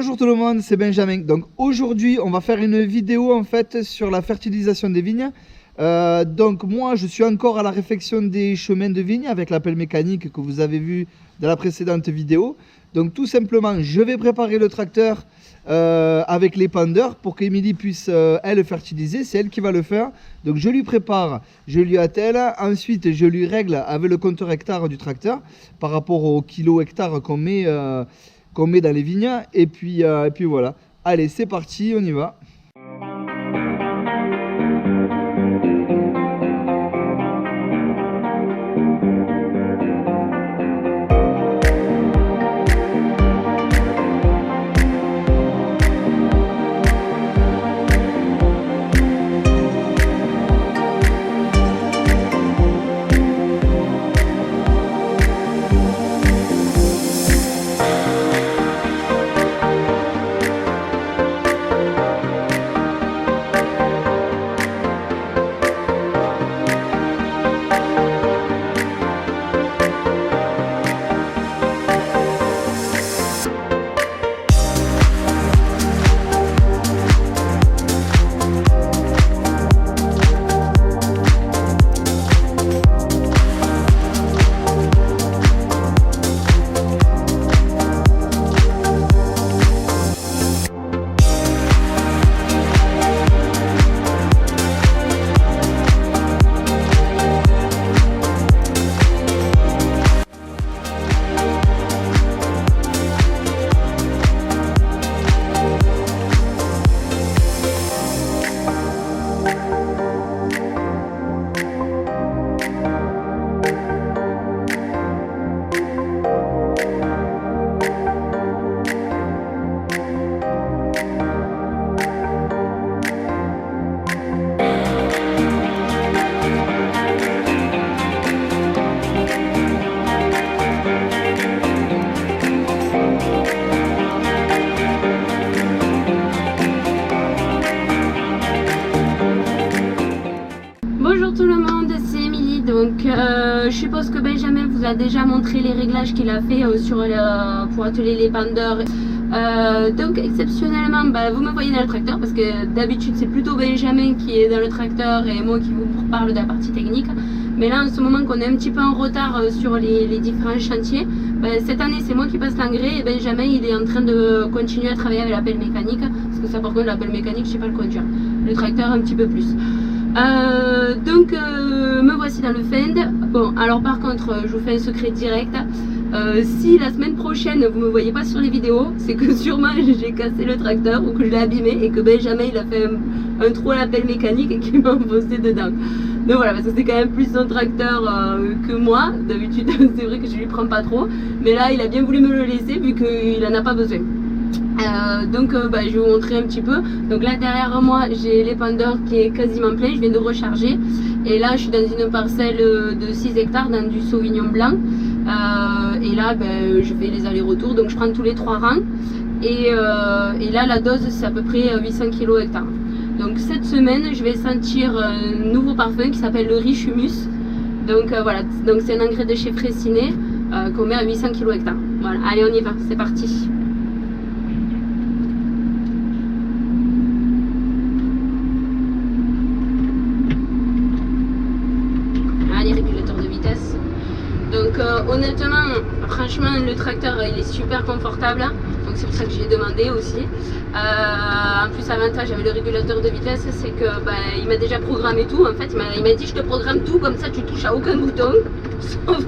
Bonjour tout le monde, c'est Benjamin. Donc aujourd'hui, on va faire une vidéo en fait sur la fertilisation des vignes. Donc moi, je suis encore à la réfection des chemins de vigne avec la pelle mécanique que vous avez vu dans la précédente vidéo. Donc tout simplement, je vais préparer le tracteur avec les pendeurs pour qu'Emilie puisse elle fertiliser. C'est elle qui va le faire. Donc je lui prépare, je lui attelle. Ensuite, je lui règle avec le compteur hectare du tracteur par rapport au kilo hectare qu'on met dans les vignes. Et puis voilà. Allez, c'est parti, on y va. Bonjour tout le monde, c'est Emilie. Donc je suppose que Benjamin vous a déjà montré les réglages qu'il a fait pour atteler les pendeurs. Donc exceptionnellement vous me voyez dans le tracteur parce que d'habitude c'est plutôt Benjamin qui est dans le tracteur et moi qui vous parle de la partie technique. Mais là en ce moment qu'on est un petit peu en retard sur les différents chantiers, cette année c'est moi qui passe l'engrais et Benjamin il est en train de continuer à travailler avec la pelle mécanique. Parce que ça par contre la pelle mécanique je sais pas le conduire, le tracteur un petit peu plus. Donc me voici dans le Fend. Bon alors par contre je vous fais un secret direct, si la semaine prochaine vous me voyez pas sur les vidéos, c'est que sûrement j'ai cassé le tracteur ou que je l'ai abîmé et que Benjamin il a fait un trou à la pelle mécanique et qu'il m'a enfoncé dedans. Donc voilà, parce que c'est quand même plus son tracteur que moi. D'habitude c'est vrai que je lui prends pas trop, mais là il a bien voulu me le laisser vu qu'il en a pas besoin. Donc je vais vous montrer un petit peu. Donc là derrière moi j'ai l'épandeur qui est quasiment plein, je viens de recharger et là je suis dans une parcelle de 6 hectares dans du Sauvignon blanc et là je fais les allers-retours, donc je prends tous les 3 rangs et là la dose c'est à peu près 800 kg hectare. Donc cette semaine je vais sentir un nouveau parfum qui s'appelle le Riche Humus. Donc voilà, donc c'est un engrais de chez Fraissinet qu'on met à 800 kg hectare. Voilà, allez on y va, c'est parti. Les régulateurs de vitesse. Donc honnêtement, franchement le tracteur il est super confortable, donc c'est pour ça que j'ai demandé aussi. En plus l'avantage avec le régulateur de vitesse c'est que il m'a déjà programmé tout en fait, il m'a dit je te programme tout comme ça tu touches à aucun bouton sauf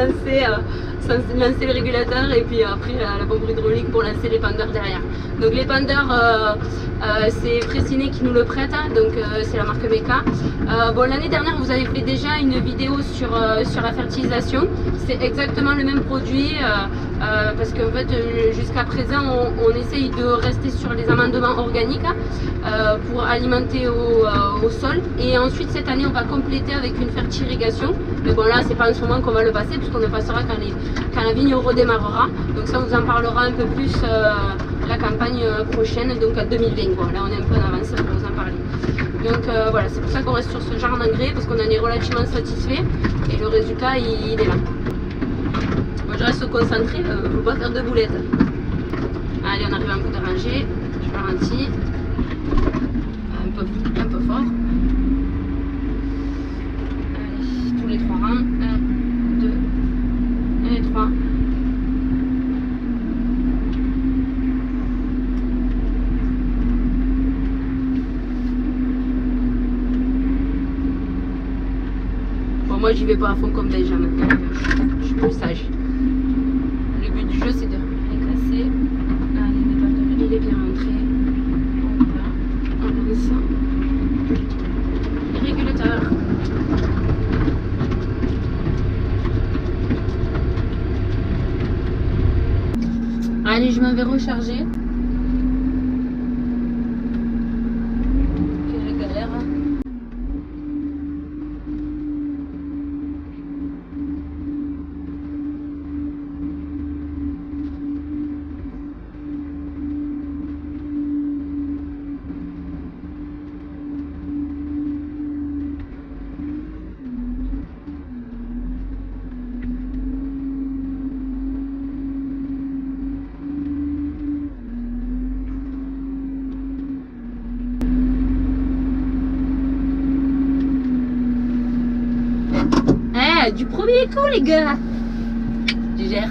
lancer le régulateur et puis après la pompe hydraulique pour lancer les pendeurs derrière. Donc les pendeurs c'est Fraissinet qui nous le prête, donc c'est la marque Meka. Bon l'année dernière vous avez fait déjà une vidéo sur la fertilisation, c'est exactement le même produit parce qu'en fait jusqu'à présent on essaye de rester sur les amendements organiques pour alimenter au sol et ensuite cette année on va compléter avec une fertirrigation, mais bon là c'est pas en ce moment qu'on va le passer puisqu'on le passera quand la vigne redémarrera, donc ça on vous en parlera un peu plus la campagne prochaine, donc en 2020 quoi. Là on est un peu en avance pour vous en parler. Donc voilà, c'est pour ça qu'on reste sur ce genre d'engrais parce qu'on en est relativement satisfait et le résultat il est là. Moi je reste concentré, faut pas faire de boulettes. Allez, on arrive à un bout de rangée. Je ralentis. Un peu fort. Allez, tous les 3 rangs. 1, 2 et 3. Bon, moi j'y vais pas à fond comme Benjamin. Je suis plus sage. Le but du jeu c'est de réclasser. Allez, les batteries, il est bien rentré. On lance les régulateurs. Allez, je m'en vais recharger. Quelle galère. Du premier coup, les gars. Tu gères.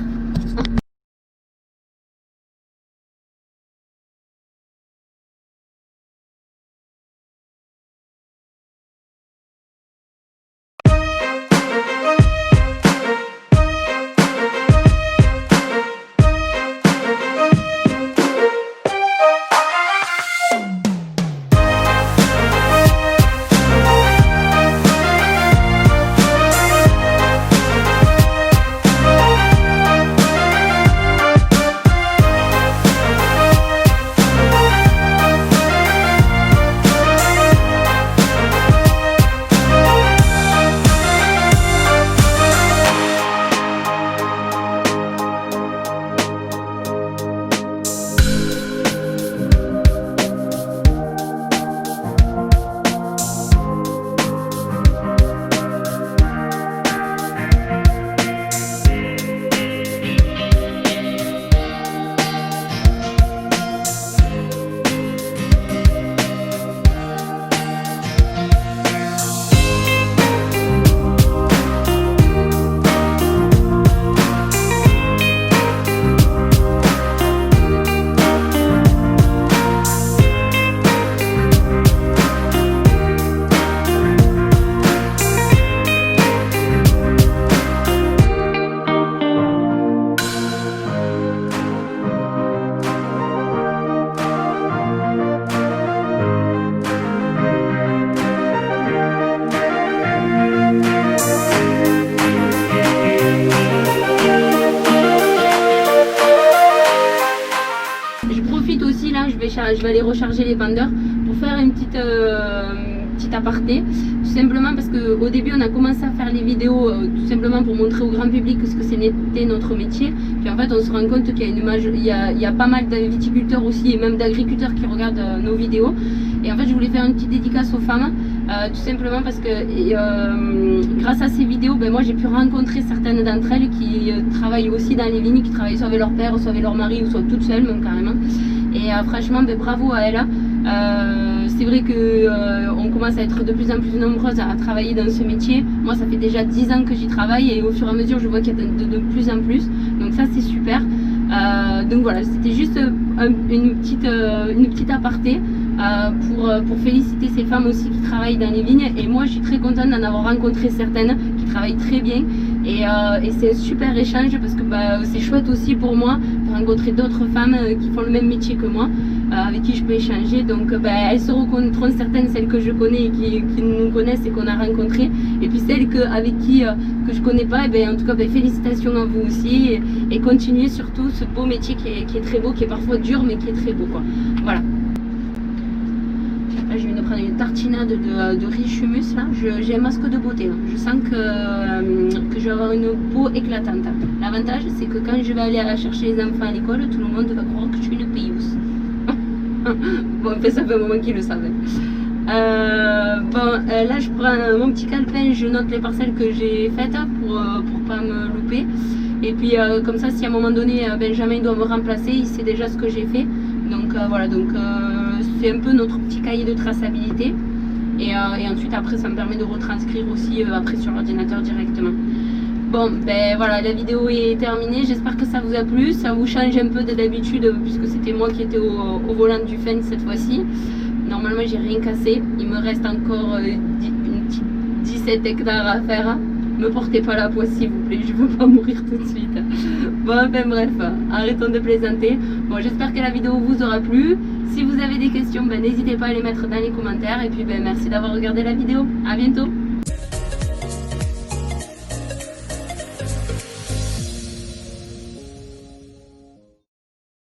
Je vais aller recharger les bandeurs pour faire une petite aparté, tout simplement parce qu'au début on a commencé à faire les vidéos tout simplement pour montrer au grand public ce que c'était notre métier, puis en fait on se rend compte qu'il y a pas mal de viticulteurs aussi et même d'agriculteurs qui regardent nos vidéos, et en fait je voulais faire une petite dédicace aux femmes, tout simplement parce que grâce à ces vidéos, ben, moi j'ai pu rencontrer certaines d'entre elles qui travaillent aussi dans les vignes, qui travaillent soit avec leur père, soit avec leur mari, ou soit toutes seules même carrément. Et franchement, ben, bravo à elle. C'est vrai que on commence à être de plus en plus nombreuses à travailler dans ce métier. Moi, ça fait déjà 10 ans que j'y travaille et au fur et à mesure, je vois qu'il y a de plus en plus. Donc ça, c'est super. Donc voilà, c'était juste une petite aparté pour féliciter ces femmes aussi qui travaillent dans les vignes. Et moi, je suis très contente d'en avoir rencontré certaines qui travaillent très bien. Et c'est un super échange parce que bah, c'est chouette aussi pour moi de rencontrer d'autres femmes qui font le même métier que moi, avec qui je peux échanger. Donc bah, elles se reconnaîtront, certaines, celles que je connais et qui nous connaissent et qu'on a rencontrées, et puis celles avec qui que je connais pas, et ben, en tout cas ben, félicitations à vous aussi, et continuez surtout ce beau métier qui est très beau, qui est parfois dur mais qui est très beau quoi. Voilà. Là, je viens de prendre une tartinade de riz chumus là. J'ai un masque de beauté là. Je sens que je vais avoir une peau éclatante. L'avantage c'est que quand je vais aller chercher les enfants à l'école, tout le monde va croire que je suis une payousse. Bon, en fait ça fait un moment qu'ils le savent. Là je prends mon petit calepin, je note les parcelles que j'ai faites pour pas me louper. Et puis comme ça, si à un moment donné Benjamin doit me remplacer, il sait déjà ce que j'ai fait. Donc voilà, donc c'est un peu notre petit cahier de traçabilité. Et ensuite après ça me permet de retranscrire aussi après sur l'ordinateur directement. Bon ben voilà, la vidéo est terminée, j'espère que ça vous a plu, ça vous change un peu de d'habitude puisque c'était moi qui étais au volant du Fendt cette fois-ci. Normalement j'ai rien cassé, il me reste encore 17 hectares à faire. Me portez pas la poisse s'il vous plaît, je veux pas mourir tout de suite. Bon enfin bref, arrêtons de plaisanter. Bon j'espère que la vidéo vous aura plu. Si vous avez des questions, ben, n'hésitez pas à les mettre dans les commentaires. Et puis ben, merci d'avoir regardé la vidéo. À bientôt.